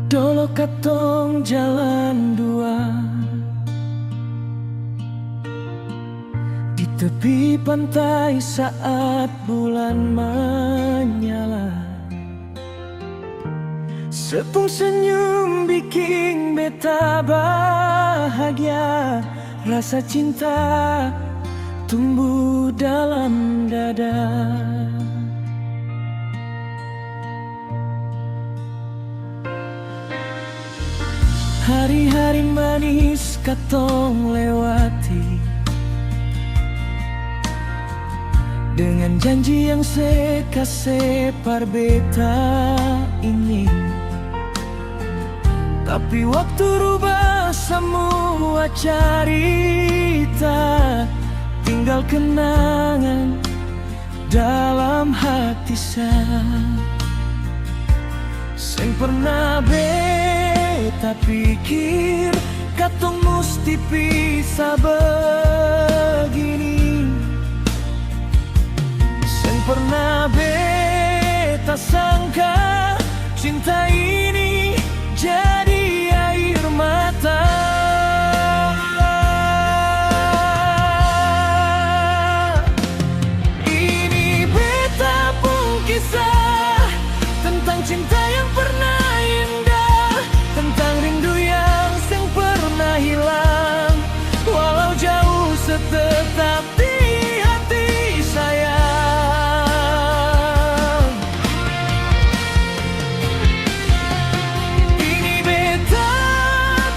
Dolo katong jalan dua di tepi pantai saat bulan menyala. Sepung senyum bikin beta bahagia. Rasa cinta tumbuh dalam dada. Hari-hari manis katong lewati dengan janji yang sekasepar beta ini. Tapi waktu rubah semua cerita, tinggal kenangan dalam hati saya. Seng pernah beta pikir katong musti pisah begini. Seng pernah beta sangka cinta ini jadi air mata. Ini beta pun kisah tentang cinta yang pernah indah, tentang rindu yang seng pernah hilang. Walau jauh tetap di hati saya. Ini beta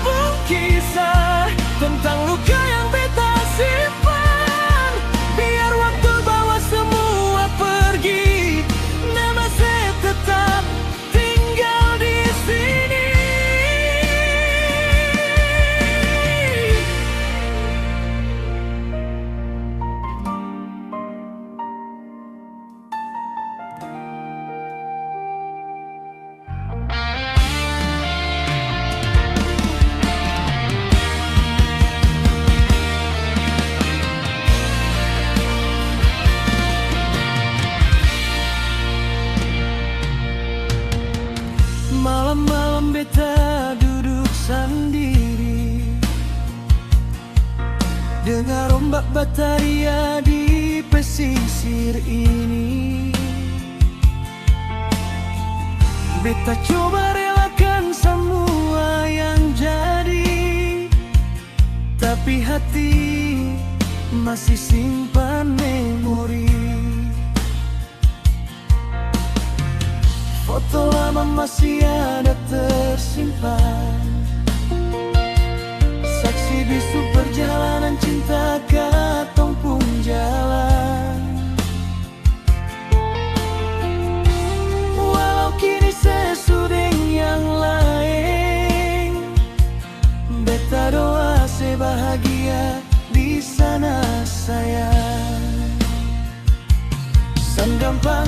pun kisah tentang luka yang beta simpan. Biar waktu bawa semua pergi, nama saya tetap tinggal di sini. Malam-malam beta duduk sendiri, dengar ombak bataria di pesisir ini. Beta coba relakan semua yang jadi, tapi hati masih simpan memori. Foto lama masih ada tersimpan, saksi bisu perjalanan cinta katong pun jalan. Walau kini sesudah yang lain, beta doa sebahagia di sana sayang. Sanggampang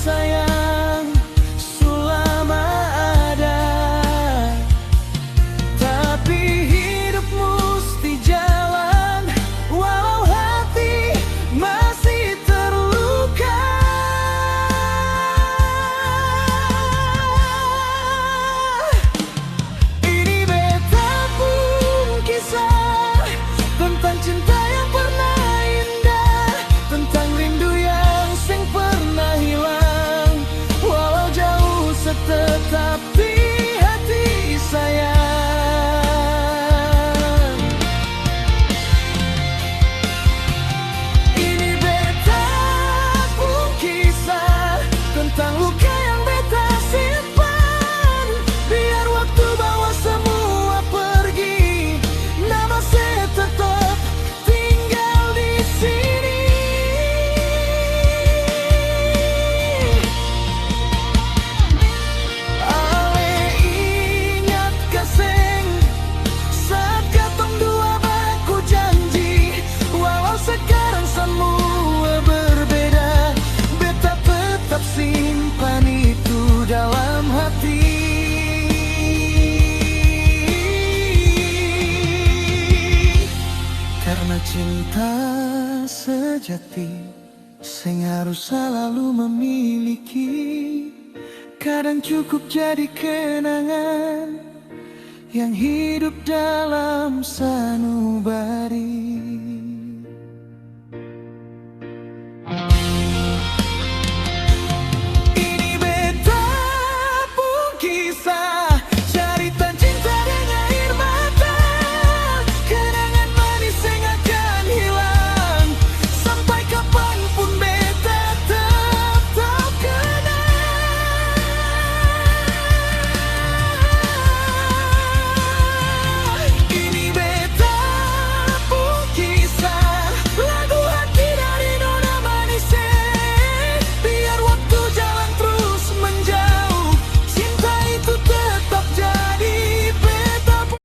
sayang selama ada, tapi hidup musti jalan walau hati masih terluka. Ini beta pun kisah tentang cinta yang pernah indah, sejati sing harus selalu memiliki. Kadang cukup jadi kenangan yang hidup dalam sanubari.